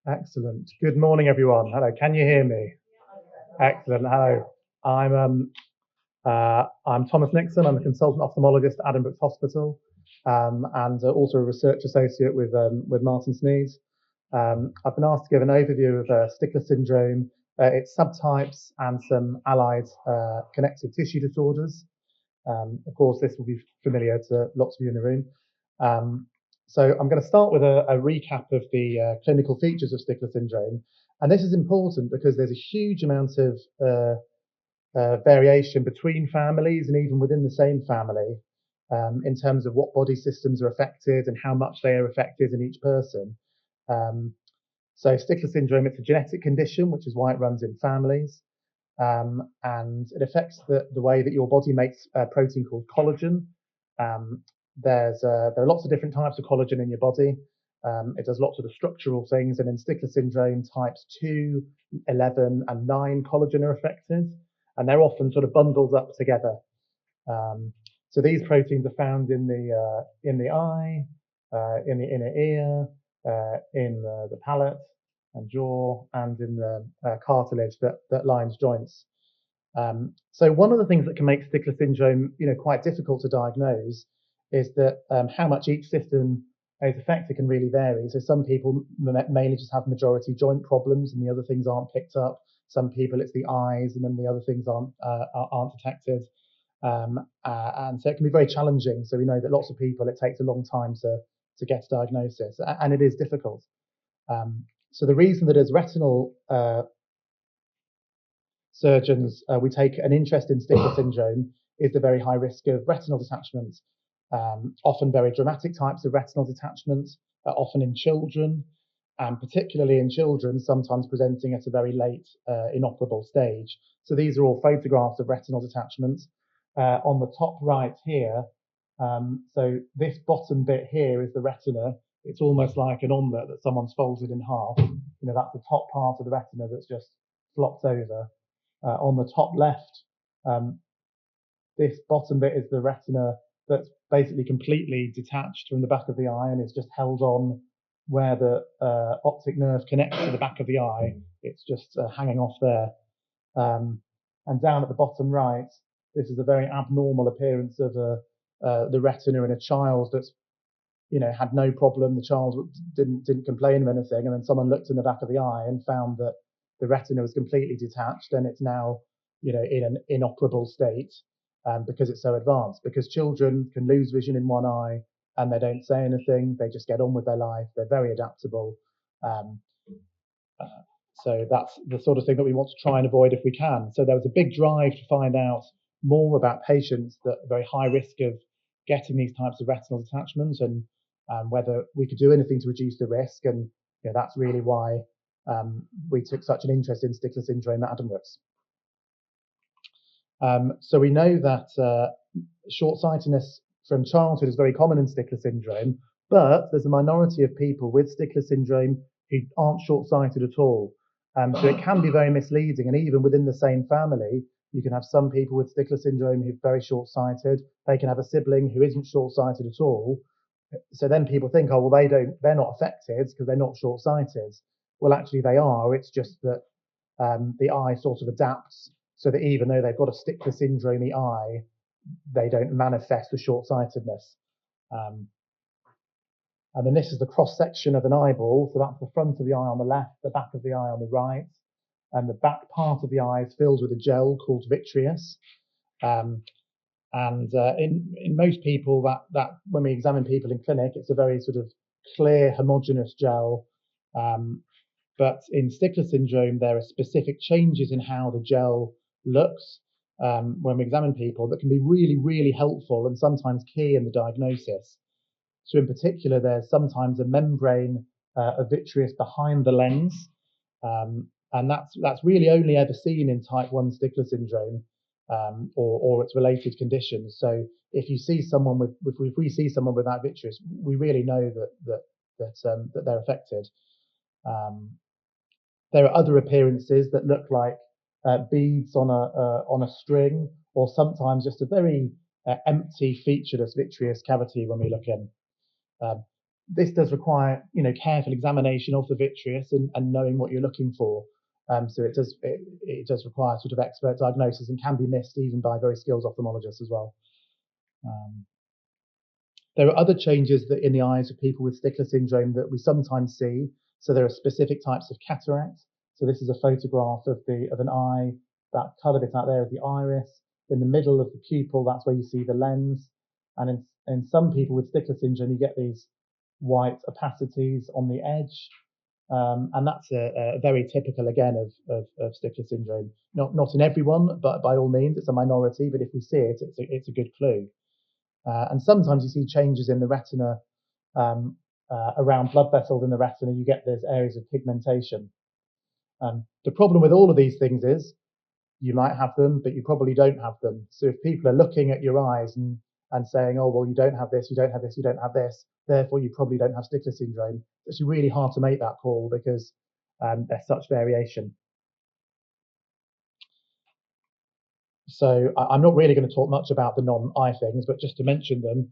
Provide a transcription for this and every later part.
Excellent. Good morning, everyone. Hello. Can you hear me? Excellent. Hello. I'm Thomas Nixon. I'm a consultant ophthalmologist at Addenbrooke's Hospital, and also a research associate with Martin Sneeds. I've been asked to give an overview of Stickler Syndrome, its subtypes, and some allied connective tissue disorders. Of course, this will be familiar to lots of you in the room. Um, so I'm going to start with a recap of the clinical features of Stickler syndrome. And this is important because there's a huge amount of variation between families and even within the same family in terms of what body systems are affected and how much they are affected in each person. Um, so Stickler syndrome, it's a genetic condition, which is why it runs in families. And it affects the way that your body makes a protein called collagen. Um, there are lots of different types of collagen in your body. It does lots of the structural things, and in Stickler syndrome, types 2, 11, and 9 collagen are affected, and they're often sort of bundled up together. Um, so these proteins are found in the eye, in the inner ear, in the palate and jaw, and in the cartilage that lines joints. So one of the things that can make Stickler syndrome, quite difficult to diagnose is that how much each system is affected can really vary. So some people mainly just have majority joint problems, and the other things aren't picked up. Some people it's the eyes, and then the other things aren't detected. And so it can be very challenging. So we know that lots of people, it takes a long time to get a diagnosis, and it is difficult. So the reason that as retinal surgeons we take an interest in Stickler syndrome is the very high risk of retinal detachment, often very dramatic types of retinal detachment, often in children, and particularly in children, sometimes presenting at a very late inoperable stage. So these are all photographs of retinal detachment. On the top right here, so this bottom bit here is the retina. It's almost like an omelette that someone's folded in half. That's the top part of the retina that's just flopped over. On the top left, um, this bottom bit is the retina that's basically completely detached from the back of the eye and is just held on where the optic nerve connects to the back of the eye. It's just hanging off there. Um, and down at the bottom right, this is a very abnormal appearance of the retina in a child that's had no problem. The child didn't complain of anything, and then someone looked in the back of the eye and found that the retina was completely detached, and it's now in an inoperable state because it's so advanced. Because children can lose vision in one eye and they don't say anything; they just get on with their life. They're very adaptable. Um, so that's the sort of thing that we want to try and avoid if we can. So there was a big drive to find out more about patients that are very high risk of getting these types of retinal detachments and whether we could do anything to reduce the risk. And that's really why we took such an interest in Stickler syndrome at Addenbrooke's. So we know that short-sightedness from childhood is very common in Stickler syndrome, but there's a minority of people with Stickler syndrome who aren't short-sighted at all. So it can be very misleading, and even within the same family, you can have some people with Stickler syndrome who are very short-sighted. They can have a sibling who isn't short-sighted at all. So then people think, oh, well, they're not affected because they're not short-sighted. Well, actually, they are. It's just that the eye sort of adapts so that even though they've got a Stickler syndrome eye, they don't manifest the short-sightedness. Um, and then this is the cross-section of an eyeball. So that's the front of the eye on the left, the back of the eye on the right. And the back part of the eye is filled with a gel called vitreous. In most people, that when we examine people in clinic, it's a very sort of clear, homogeneous gel. But in Stickler syndrome, there are specific changes in how the gel looks when we examine people that can be really, really helpful and sometimes key in the diagnosis. So in particular, there's sometimes a membrane of vitreous behind the lens, and that's really only ever seen in type 1 Stickler syndrome or its related conditions. So if you see someone if we see someone with that vitreous, we really know that they're affected. There are other appearances that look like beads on a string, or sometimes just a very empty, featureless vitreous cavity when we look in. this does require, careful examination of the vitreous and knowing what you're looking for. So it does require sort of expert diagnosis and can be missed even by very skilled ophthalmologists as well. There are other changes that in the eyes of people with Stickler syndrome that we sometimes see. So there are specific types of cataract. So this is a photograph of an eye. That colour bit out there is the iris. In the middle of the pupil, that's where you see the lens. And in some people with Stickler syndrome, you get these white opacities on the edge. And that's a very typical, again, of Stickler syndrome. Not in everyone, but by all means, it's a minority. But if we see it, it's a good clue. And sometimes you see changes in the retina around blood vessels in the retina. You get those areas of pigmentation. The problem with all of these things is you might have them, but you probably don't have them. So if people are looking at your eyes and saying, oh, well, you don't have this, you don't have this, you don't have this, therefore you probably don't have Stickler syndrome, it's really hard to make that call because there's such variation. So I'm not really going to talk much about the non-eye things, but just to mention them,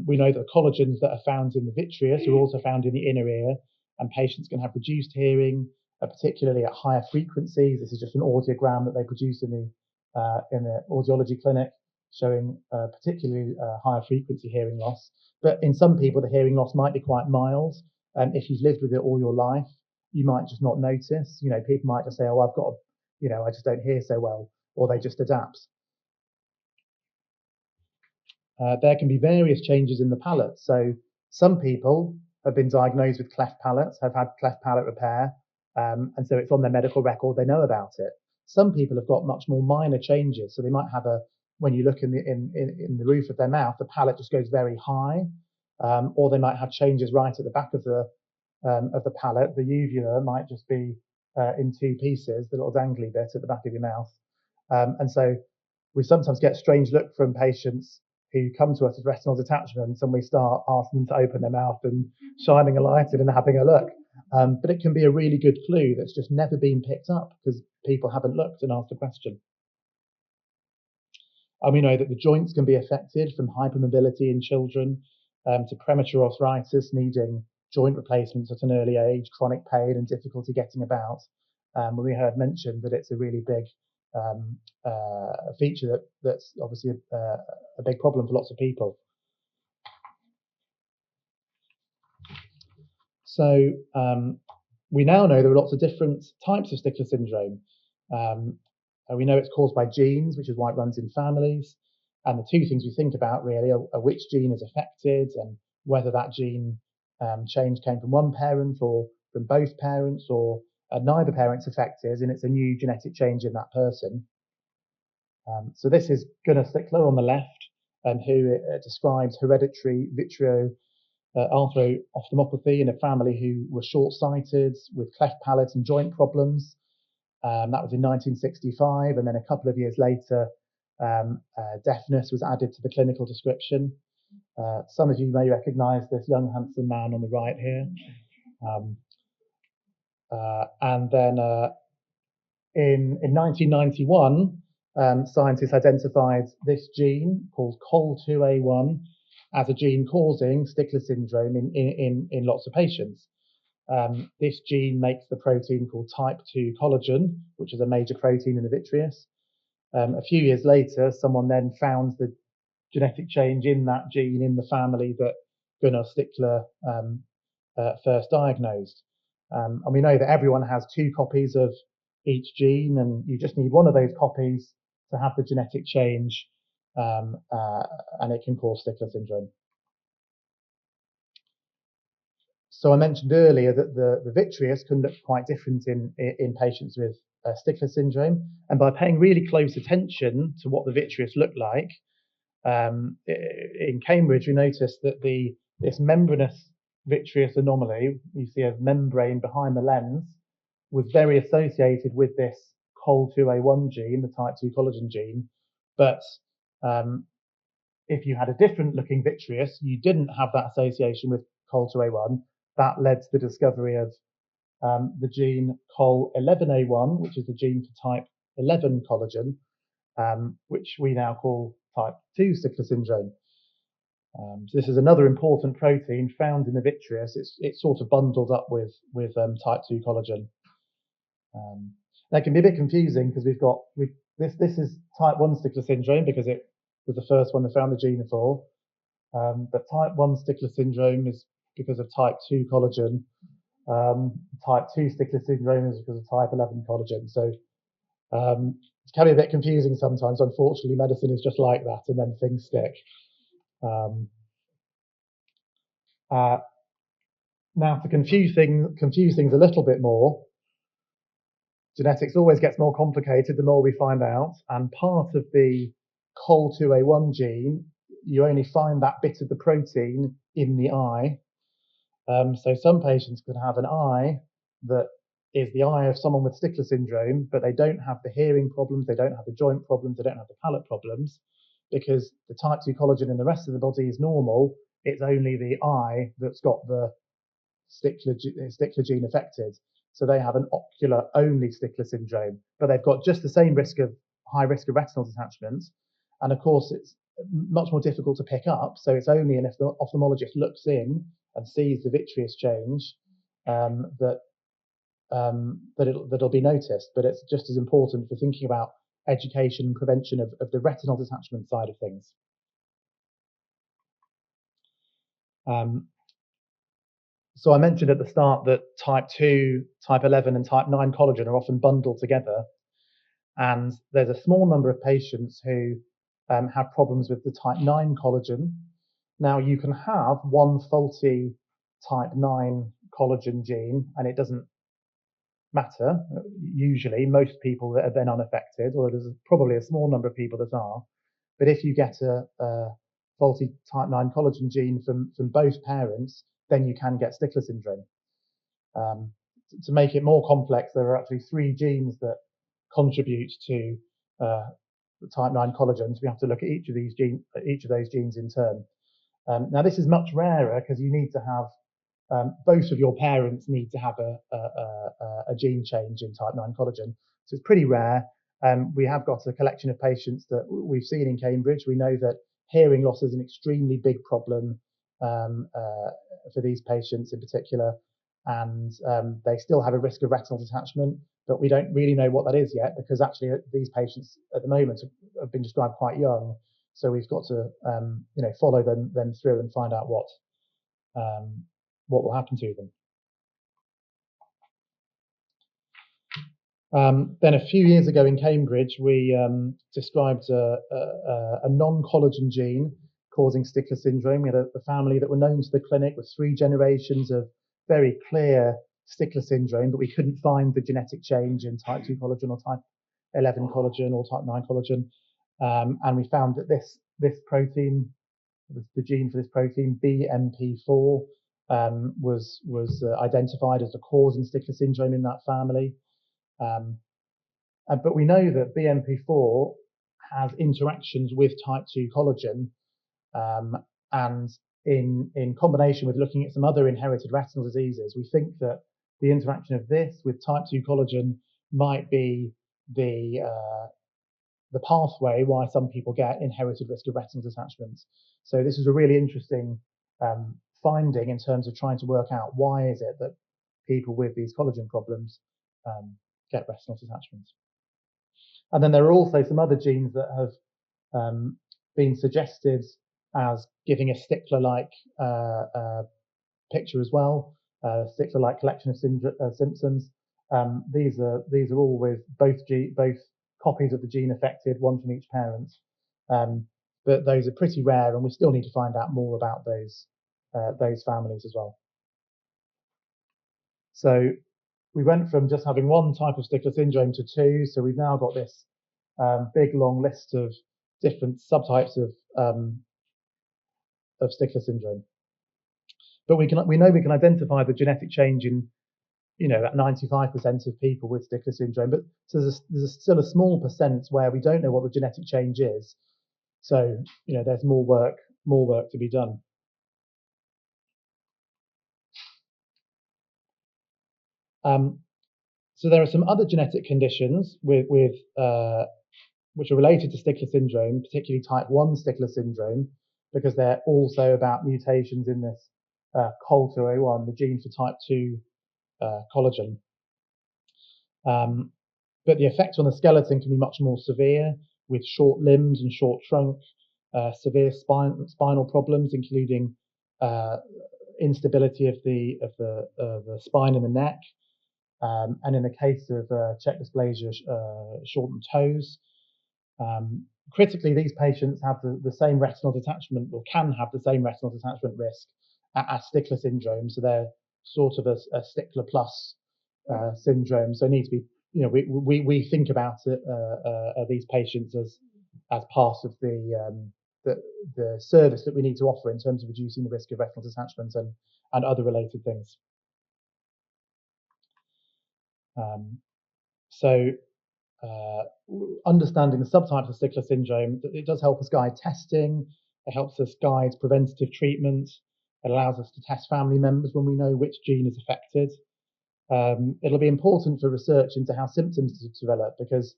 we know that the collagens that are found in the vitreous are also found in the inner ear, and patients can have reduced hearing, particularly at higher frequencies. This is just an audiogram that they produce in the audiology clinic, showing particularly higher frequency hearing loss. But in some people, the hearing loss might be quite mild. If you've lived with it all your life, you might just not notice. People might just say, oh, I've got, I just don't hear so well, or they just adapt. There can be various changes in the palate. So some people have been diagnosed with cleft palates, have had cleft palate repair, and so it's on their medical record, they know about it. Some people have got much more minor changes. So they might have when you look in the roof of their mouth, the palate just goes very high, or they might have changes right at the back of the palate. The uvula might just be in two pieces, the little dangly bit at the back of your mouth. And so we sometimes get a strange look from patients who come to us with retinal detachments, and we start asking them to open their mouth and shining a light in and having a look. But it can be a really good clue that's just never been picked up because people haven't looked and asked a question. And we know that the joints can be affected, from hypermobility in children to premature arthritis needing joint replacements at an early age, chronic pain and difficulty getting about. We heard mentioned that it's a really big feature that's obviously a big problem for lots of people. So we now know there are lots of different types of Stickler syndrome. We know it's caused by genes, which is why it runs in families. And the two things we think about really are which gene is affected and whether that gene change came from one parent or from both parents, or neither parent's affected and it's a new genetic change in that person. So this is Gunnar Stickler on the left, who describes hereditary vitreoarthropathy in a family who were short-sighted with cleft palate and joint problems. That was in 1965, and then a couple of years later, deafness was added to the clinical description. Some of you may recognise this young, handsome man on the right here. And then in 1991, scientists identified this gene called COL2A1 as a gene causing Stickler syndrome in lots of patients. This gene makes the protein called type 2 collagen, which is a major protein in the vitreous. A few years later, someone then found the genetic change in that gene in the family that Gunnar Stickler first diagnosed. And we know that everyone has 2 copies of each gene, and you just need one of those copies to have the genetic change, and it can cause Stickler syndrome. So I mentioned earlier that the vitreous can look quite different in patients with Stickler syndrome, and by paying really close attention to what the vitreous looked like, in Cambridge we noticed that this membranous vitreous anomaly, you see a membrane behind the lens, was very associated with this COL2A1 gene, the type 2 collagen gene. But if you had a different looking vitreous, you didn't have that association with COL2A1. That led to the discovery of the gene COL11A1, which is the gene for type 11 collagen, which we now call type 2 Stickler syndrome. So this is another important protein found in the vitreous. It's sort of bundled up with type 2 collagen. That can be a bit confusing because this is type 1 Stickler syndrome because it was the first one they found the gene for. But type 1 Stickler syndrome is because of type 2 collagen. Type 2 Stickler syndrome is because of type 11 collagen. So it can be a bit confusing sometimes. Unfortunately, medicine is just like that, and then things stick. Now, to confuse things a little bit more, genetics always gets more complicated the more we find out. And part of the COL2A1 gene, you only find that bit of the protein in the eye. So some patients could have an eye that is the eye of someone with Stickler syndrome, but they don't have the hearing problems, they don't have the joint problems, they don't have the palate problems, because the type 2 collagen in the rest of the body is normal. It's only the eye that's got the Stickler gene affected. So they have an ocular only Stickler syndrome, but they've got just the same high risk of retinal detachment. And of course, it's much more difficult to pick up. So it's only if the ophthalmologist looks in and sees the vitreous change that it'll be noticed. But it's just as important for thinking about education and prevention of the retinal detachment side of things. So I mentioned at the start that type 2, type 11 and type 9 collagen are often bundled together. And there's a small number of patients who have problems with the type 9 collagen. Now, you can have one faulty type 9 collagen gene, and it doesn't matter. Usually, most people are then unaffected, or there's probably a small number of people that are. But if you get a faulty type 9 collagen gene from both parents, then you can get Stickler syndrome. To make it more complex, there are actually 3 genes that contribute to the type 9 collagen. So we have to look at each of those genes in turn. Now, this is much rarer because you need to have both of your parents need to have a gene change in type 9 collagen. So it's pretty rare. We have got a collection of patients that we've seen in Cambridge. We know that hearing loss is an extremely big problem for these patients in particular, and they still have a risk of retinal detachment, but we don't really know what that is yet because actually these patients at the moment have been described quite young, so we've got to follow them through and find out what will happen to them. Then a few years ago in Cambridge, we described a non-collagen gene causing Stickler syndrome. We had a family that were known to the clinic with 3 generations of very clear Stickler syndrome, but we couldn't find the genetic change in type 2 collagen or type 11 collagen or type 9 collagen. And we found that this protein, the gene for this protein, BMP4, was identified as the cause in Stickler syndrome in that family. But we know that BMP4 has interactions with type 2 collagen, and in combination with looking at some other inherited retinal diseases, we think that the interaction of this with type 2 collagen might be the pathway why some people get inherited risk of retinal detachment. So this is a really interesting finding in terms of trying to work out why is it that people with these collagen problems get retinal detachment. And then there are also some other genes that have been suggested as giving a Stickler-like picture as well, Stickler-like collection of symptoms. These are all with both copies of the gene affected, one from each parent. But those are pretty rare, and we still need to find out more about those families as well. So we went from just having one type of Stickler syndrome to 2, so we've now got this big long list of different subtypes of Stickler syndrome. But we know we can identify the genetic change in at 95% of people with Stickler syndrome, but so there's still a small percent where we don't know what the genetic change is. So there's more work to be done. So there are some other genetic conditions which are related to Stickler syndrome, particularly type 1 Stickler syndrome, because they're also about mutations in this COL2A1, the gene for type 2 collagen. But the effect on the skeleton can be much more severe, with short limbs and short trunk, severe spinal problems, including instability of the spine and the neck, and in the case of check dysplasia, shortened toes. Critically, these patients have the same retinal detachment, or can have the same retinal detachment risk as Stickler syndrome. So they're sort of a Stickler plus syndrome. So need to be, we think about it, these patients as part of the service that we need to offer in terms of reducing the risk of retinal detachment and other related things. Understanding the subtypes of Stickler syndrome, it does help us guide testing. It helps us guide preventative treatment. It allows us to test family members when we know which gene is affected. It'll be important for research into how symptoms develop, because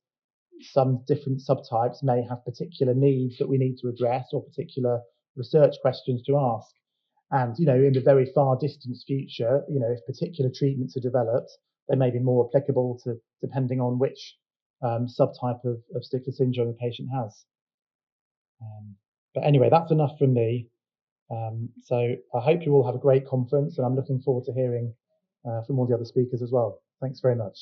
some different subtypes may have particular needs that we need to address, or particular research questions to ask. And, in the very far distant future, if particular treatments are developed, they may be more applicable to depending on which subtype of Stickler syndrome the patient has. But anyway, that's enough from me. So I hope you all have a great conference, and I'm looking forward to hearing from all the other speakers as well. Thanks very much.